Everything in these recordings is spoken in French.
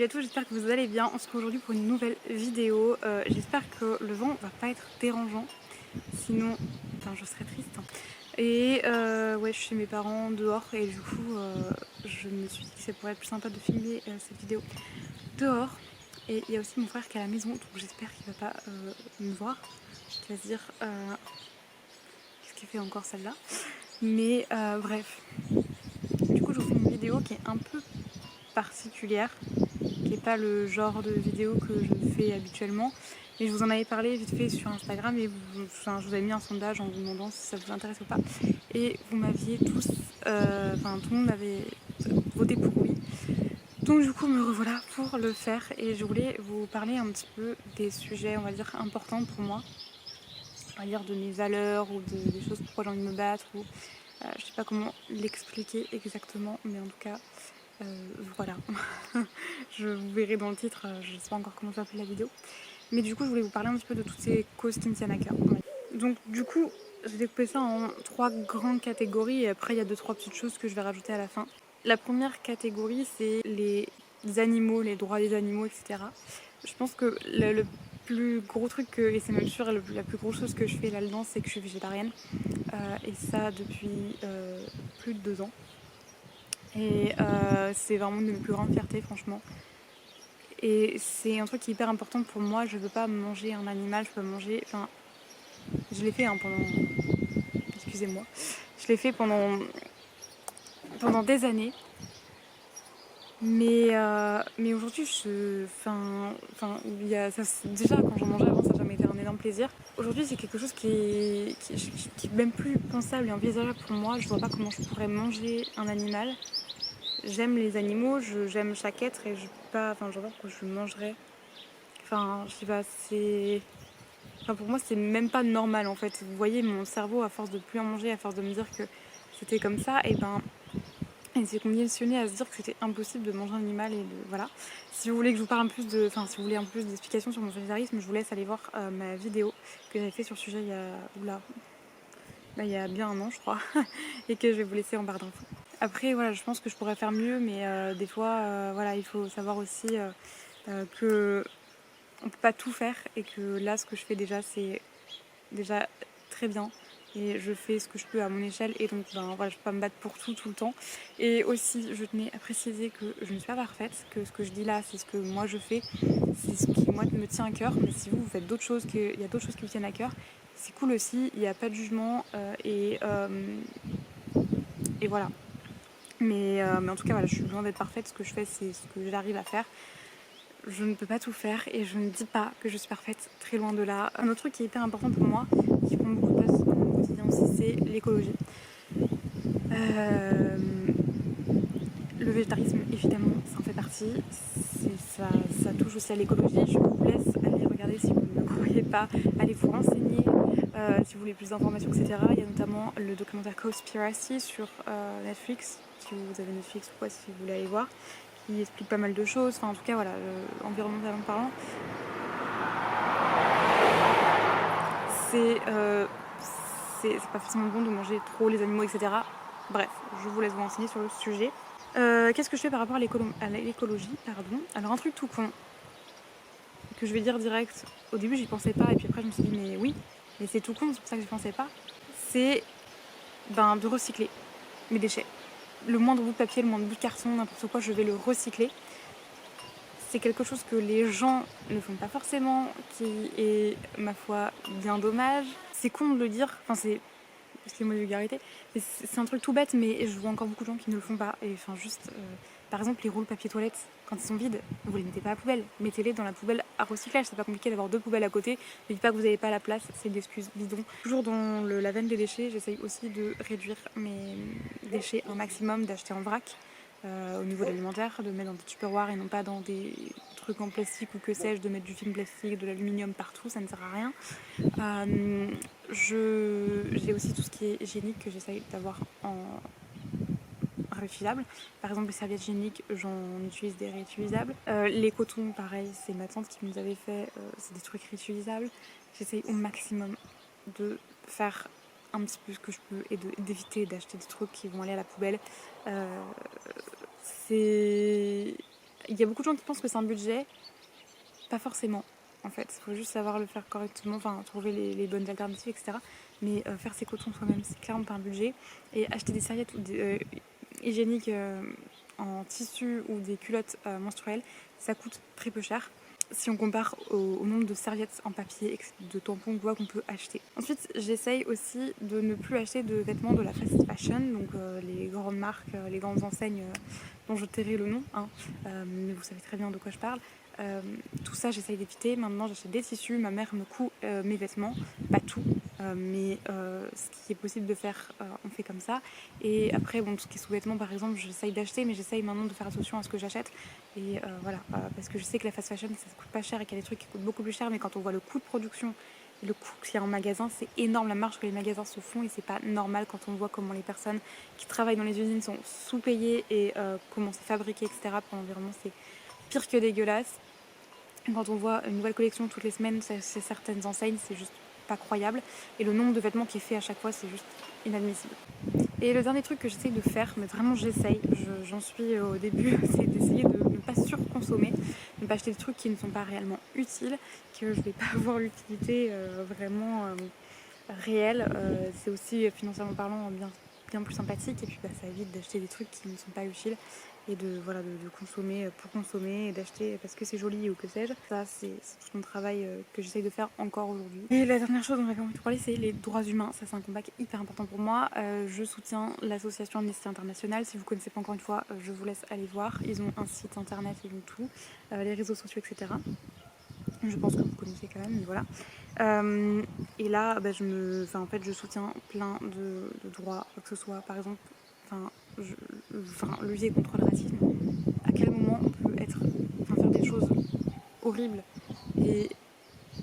Salut à tous, j'espère que vous allez bien. On se retrouve aujourd'hui pour une nouvelle vidéo. J'espère que le vent va pas être dérangeant, sinon je serais triste. Et ouais, je suis chez mes parents dehors et du coup je me suis dit que ça pourrait être plus sympa de filmer cette vidéo dehors. Et il y a aussi mon frère qui est à la maison, donc j'espère qu'il va pas me voir. Il va se dire qu'est-ce qu'elle fait encore celle-là. Mais bref, du coup je vous fais une vidéo qui est un peu particulière, qui n'est pas le genre de vidéo que je fais habituellement. Mais je vous en avais parlé vite fait sur Instagram et je vous avais mis un sondage en vous demandant si ça vous intéresse ou pas. Et vous m'aviez tous, tout le monde avait voté pour oui. Donc du coup me revoilà pour le faire et je voulais vous parler un petit peu des sujets, on va dire, importants pour moi. On va dire de mes valeurs ou des choses pourquoi j'ai envie de me battre ou je sais pas comment l'expliquer exactement, mais en tout cas voilà. Je vous verrai dans le titre, je sais pas encore comment s'appelle la vidéo. Mais du coup je voulais vous parler un petit peu de toutes ces causes qui me tiennent à cœur. Donc du coup j'ai découpé ça en 3 grandes catégories et après il y a 2-3 petites choses que je vais rajouter à la fin. La première catégorie c'est les animaux, les droits des animaux, etc. Je pense que le plus gros truc, et c'est même sûr la plus grosse chose que je fais là-dedans, c'est que je suis végétarienne. Et ça depuis plus de 2 ans. Et c'est vraiment une de mes plus grandes fiertés, franchement. Et c'est un truc qui est hyper important pour moi. Je veux pas manger un animal, je peux manger. Enfin, je l'ai fait pendant. Excusez-moi. Je l'ai fait pendant des années. Mais aujourd'hui, déjà quand j'en mangeais avant, ça n'a jamais été un énorme plaisir. Aujourd'hui, c'est quelque chose qui est même plus pensable et envisageable pour moi. Je vois pas comment je pourrais manger un animal. J'aime les animaux, j'aime chaque être et je peux pas. Enfin, je vois pas pourquoi je le mangerais. Enfin, je sais pas, c'est. Enfin, pour moi, c'est même pas normal en fait. Vous voyez, mon cerveau, à force de plus en manger, à force de me dire que c'était comme ça, et il s'est conditionné à se dire que c'était impossible de manger un animal et de. Voilà. Si vous voulez que je vous parle un peu plus de. Enfin, si vous voulez un peu plus d'explications sur mon végétarisme, je vous laisse aller voir ma vidéo que j'avais fait sur le sujet il y a. Oula. Là, il y a bien un an, je crois, et que je vais vous laisser en barre d'infos. Après, voilà, je pense que je pourrais faire mieux, mais des fois, voilà, il faut savoir aussi que on peut pas tout faire et que là, ce que je fais déjà, c'est déjà très bien. Et je fais ce que je peux à mon échelle et donc voilà, je peux pas me battre pour tout le temps. Et aussi, je tenais à préciser que je ne suis pas parfaite, que ce que je dis là, c'est ce que moi je fais, c'est ce qui moi me tient à cœur. Mais si vous faites d'autres choses, il y a d'autres choses qui vous tiennent à cœur, c'est cool aussi. Il n'y a pas de jugement et voilà. Mais en tout cas, voilà, je suis loin d'être parfaite. Ce que je fais, c'est ce que j'arrive à faire. Je ne peux pas tout faire et je ne dis pas que je suis parfaite, très loin de là. Un autre truc qui est hyper important pour moi, qui prend beaucoup de place dans mon quotidien aussi, c'est l'écologie. Le végétarisme, évidemment, ça en fait partie. Ça touche aussi à l'écologie. Je vous laisse aller regarder si vous ne croyez pas, allez vous renseigner si vous voulez plus d'informations, etc. Il y a notamment le documentaire Cowspiracy sur Netflix, si vous avez Netflix ou quoi, si vous voulez aller voir, qui explique pas mal de choses. Enfin, en tout cas, voilà, environnementalement parlant, c'est pas forcément bon de manger trop les animaux, etc. Bref, je vous laisse vous renseigner sur le sujet. Qu'est-ce que je fais par rapport à l'écologie, pardon. Alors un truc tout con, que je vais dire direct, au début j'y pensais pas et puis après je me suis dit mais oui, mais c'est tout con, c'est pour ça que j'y pensais pas. C'est de recycler mes déchets. Le moindre bout de papier, le moindre bout de carton, n'importe quoi, je vais le recycler. C'est quelque chose que les gens ne font pas forcément, qui est, ma foi, bien dommage. C'est con de le dire, excusez-moi de vulgarité, c'est un truc tout bête, mais je vois encore beaucoup de gens qui ne le font pas. Et par exemple, les rouleaux papier toilette, quand ils sont vides, vous les mettez pas à la poubelle, mettez-les dans la poubelle à recyclage. C'est pas compliqué d'avoir 2 poubelles à côté. Ne dites pas que vous n'avez pas la place, c'est une excuse bidon. Toujours dans la veine des déchets, j'essaye aussi de réduire mes déchets un maximum, d'acheter en vrac. Au niveau de l'alimentaire, de mettre dans des tupperwares et non pas dans des trucs en plastique ou que sais-je, de mettre du film plastique, de l'aluminium partout, ça ne sert à rien. J'ai aussi tout ce qui est hygiénique que j'essaye d'avoir en réutilisable. Par exemple, les serviettes hygiéniques, j'en utilise des réutilisables. Les cotons, pareil, c'est ma tante qui nous avait fait, c'est des trucs réutilisables. J'essaye au maximum de faire un petit peu ce que je peux et d'éviter d'acheter des trucs qui vont aller à la poubelle. C'est il y a beaucoup de gens qui pensent que c'est un budget, pas forcément. En fait, il faut juste savoir le faire correctement, enfin trouver les bonnes alternatives, etc. Mais faire ses cotons soi-même, c'est clairement pas un budget. Et acheter des serviettes ou hygiéniques en tissu ou des culottes menstruelles, ça coûte très peu cher si on compare au nombre de serviettes en papier et de tampons qu'on peut acheter. Ensuite, j'essaye aussi de ne plus acheter de vêtements de la fast fashion, donc les grandes marques, les grandes enseignes dont je tairai le nom, hein, mais vous savez très bien de quoi je parle. Tout ça, j'essaye d'éviter. Maintenant, j'achète des tissus, ma mère me coud mes vêtements, pas tout, mais ce qui est possible de faire, on fait comme ça. Et après, bon, tout ce qui est sous-vêtements, par exemple, j'essaye d'acheter, mais j'essaye maintenant de faire attention à ce que j'achète. Et voilà, parce que je sais que la fast fashion, ça coûte pas cher et qu'il y a des trucs qui coûtent beaucoup plus cher, mais quand on voit le coût de production et le coût qu'il y a en magasin, c'est énorme la marge que les magasins se font et c'est pas normal quand on voit comment les personnes qui travaillent dans les usines sont sous-payées et comment c'est fabriqué, etc. pour l'environnement, c'est pire que dégueulasse. Quand on voit une nouvelle collection toutes les semaines, c'est certaines enseignes, c'est juste pas croyable. Et le nombre de vêtements qui est fait à chaque fois, c'est juste inadmissible. Et le dernier truc que j'essaye de faire, mais vraiment j'essaye, j'en suis au début, c'est d'essayer de ne pas surconsommer, de ne pas acheter des trucs qui ne sont pas réellement utiles, que je ne vais pas avoir l'utilité vraiment réelle. C'est aussi financièrement parlant bien plus sympathique et puis ça évite d'acheter des trucs qui ne sont pas utiles et de consommer pour consommer et d'acheter parce que c'est joli ou que sais-je. Ça c'est tout mon travail que j'essaye de faire encore aujourd'hui. Et la dernière chose dont j'avais envie de parler, c'est les droits humains. Ça c'est un combat qui est hyper important pour moi. Je soutiens l'association Amnesty International. Si vous ne connaissez pas encore une fois, je vous laisse aller voir. Ils ont un site internet, ils ont tout, les réseaux sociaux, etc. Je pense que vous connaissez quand même, mais voilà. Et là, je soutiens plein de droits, que ce soit par exemple, lutter contre le racisme. À quel moment on peut faire des choses horribles et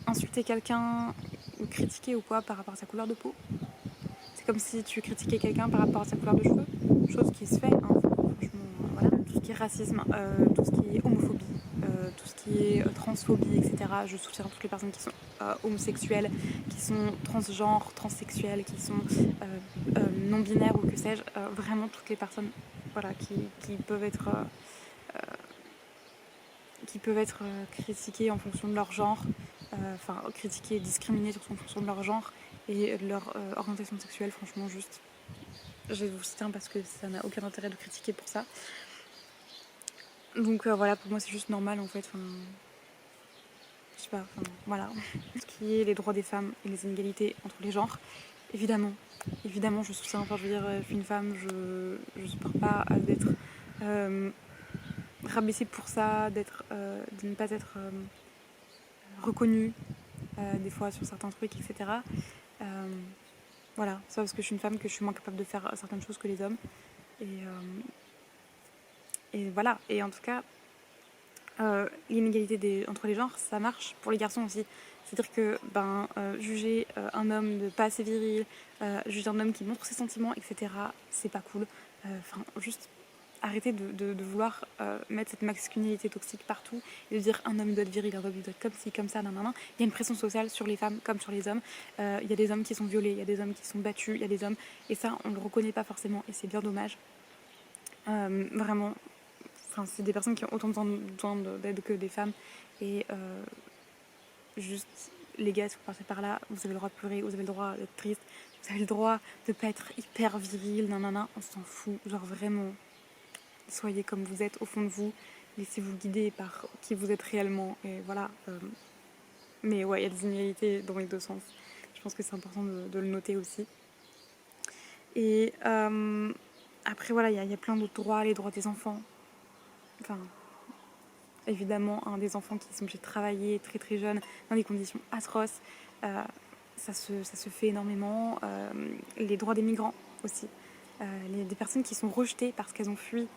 insulter quelqu'un ou critiquer ou quoi par rapport à sa couleur de peau. C'est comme si tu critiquais quelqu'un par rapport à sa couleur de cheveux, chose qui se fait, hein, franchement, voilà. Tout ce qui est racisme, tout ce qui est homophobie, tout ce qui est transphobie, etc. Je soutiens toutes les personnes qui sont homosexuelles, qui sont transgenres, transsexuelles, qui sont non-binaires ou que sais-je. Vraiment toutes les personnes voilà, qui peuvent être critiquées en fonction de leur genre, critiquées et discriminées en fonction de leur genre et de leur orientation sexuelle. Franchement, juste, je vous soutiens parce que ça n'a aucun intérêt de critiquer pour ça. Donc voilà, pour moi c'est juste normal en fait. Je sais pas, voilà. Ce qui est les droits des femmes et les inégalités entre les genres, évidemment je soutiens. Enfin, je veux dire, je suis une femme, je supporte pas d'être rabaissée pour ça, de ne pas être reconnue des fois sur certains trucs, etc. Voilà, ça parce que je suis une femme, que je suis moins capable de faire certaines choses que les hommes. Et voilà, et en tout cas, l'inégalité entre les genres, ça marche pour les garçons aussi. C'est-à-dire que juger un homme de pas assez viril, juger un homme qui montre ses sentiments, etc., c'est pas cool. Juste arrêter de vouloir mettre cette masculinité toxique partout et de dire un homme doit être viril, un homme doit être comme ci, comme ça, nanana. Il y a une pression sociale sur les femmes comme sur les hommes. Il y a des hommes qui sont violés, il y a des hommes qui sont battus, il y a des hommes... Et ça, on le reconnaît pas forcément et c'est bien dommage. Vraiment, c'est des personnes qui ont autant besoin d'aide que des femmes. Et juste, les gars, si vous passez par là, vous avez le droit de pleurer, vous avez le droit d'être triste, vous avez le droit de pas être hyper viril, nanana, on s'en fout. Genre vraiment, soyez comme vous êtes au fond de vous, laissez-vous guider par qui vous êtes réellement. Et voilà. Mais ouais, il y a des inégalités dans les deux sens. Je pense que c'est important de le noter aussi. Et après, voilà, il y a plein d'autres droits, les droits des enfants. Évidemment, des enfants qui sont obligés de travailler très très jeunes dans des conditions atroces. Ça se fait énormément. Les droits des migrants aussi. Des personnes qui sont rejetées parce qu'elles ont fui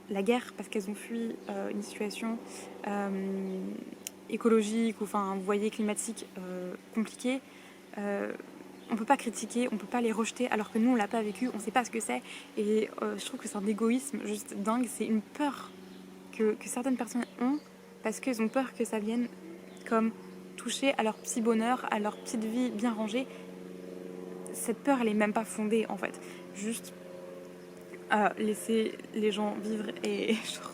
la guerre, parce qu'elles ont fui une situation écologique ou vous voyez, climatique compliquée. On peut pas critiquer, on peut pas les rejeter alors que nous on l'a pas vécu, on sait pas ce que c'est. Et je trouve que c'est un égoïsme juste dingue, c'est une peur que certaines personnes ont parce qu'elles ont peur que ça vienne comme toucher à leur petit bonheur, à leur petite vie bien rangée. Cette peur, elle est même pas fondée en fait. Juste laisser les gens vivre et genre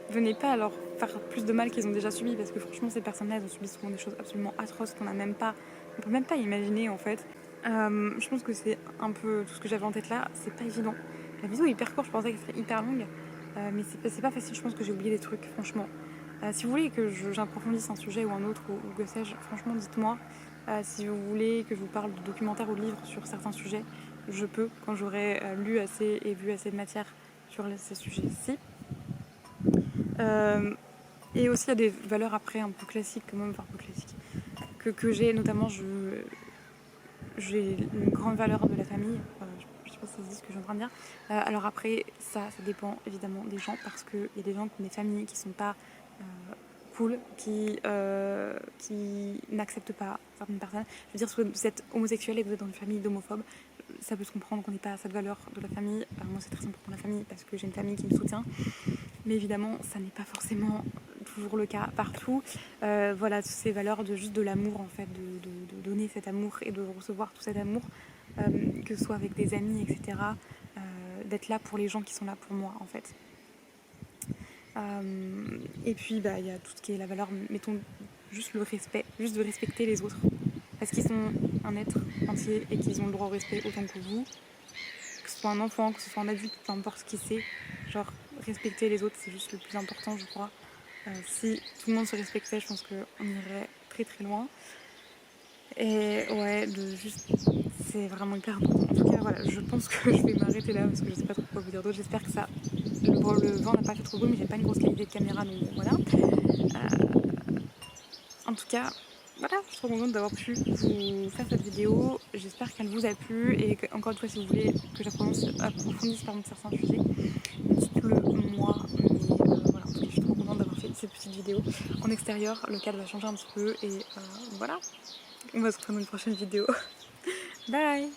venez pas leur faire plus de mal qu'ils ont déjà subi, parce que franchement ces personnes-là elles ont subi souvent des choses absolument atroces qu'on peut même pas imaginer en fait. Je pense que c'est un peu tout ce que j'avais en tête là, c'est pas évident. La vidéo est hyper courte, je pensais qu'elle serait hyper longue, mais c'est pas facile, je pense que j'ai oublié des trucs franchement. Si vous voulez que j'approfondisse un sujet ou un autre ou que sais-je, franchement dites-moi. Si vous voulez que je vous parle de documentaires ou de livres sur certains sujets, je peux quand j'aurai lu assez et vu assez de matière sur ces sujets-ci. Et aussi il y a des valeurs après un peu classiques quand même, enfin un peu classiques, que j'ai notamment j'ai une grande valeur de la famille. Je sais pas si ça se dit ce que je suis en train de dire. Alors après ça dépend évidemment des gens, parce qu'il y a des gens qui ont des familles qui sont pas cool, qui n'acceptent pas certaines personnes. Je veux dire, si vous êtes homosexuel et que vous êtes dans une famille d'homophobes, ça peut se comprendre qu'on n'ait pas cette valeur de la famille. Moi c'est très important la famille parce que j'ai une famille qui me soutient, mais évidemment ça n'est pas forcément toujours le cas partout. Voilà, ces valeurs de juste de l'amour en fait, de donner cet amour et de recevoir tout cet amour, que ce soit avec des amis, etc. D'être là pour les gens qui sont là pour moi en fait. Et puis il y a tout ce qui est la valeur, mettons juste le respect, juste de respecter les autres, parce qu'ils sont un être entier et qu'ils ont le droit au respect autant que vous, que ce soit un enfant, que ce soit un adulte, peu importe ce qui c'est, genre respecter les autres c'est juste le plus important je crois. Si tout le monde se respectait, je pense qu'on irait très très loin. Et ouais, c'est vraiment hyper important. En tout cas, voilà, je pense que je vais m'arrêter là parce que je sais pas trop quoi vous dire d'autre. J'espère que ça. Le vent n'a pas fait trop beau, mais j'ai pas une grosse qualité de caméra, donc voilà. En tout cas, voilà, je suis trop contente d'avoir pu vous faire cette vidéo. J'espère qu'elle vous a plu et que, encore une fois, si vous voulez que j'approfondisse certains sujets, dites-le moi. Mais voilà, en tout cas, je suis trop contente d'avoir fait cette petite vidéo en extérieur. Le cadre va changer un petit peu et voilà. On va se retrouver dans une prochaine vidéo. Bye!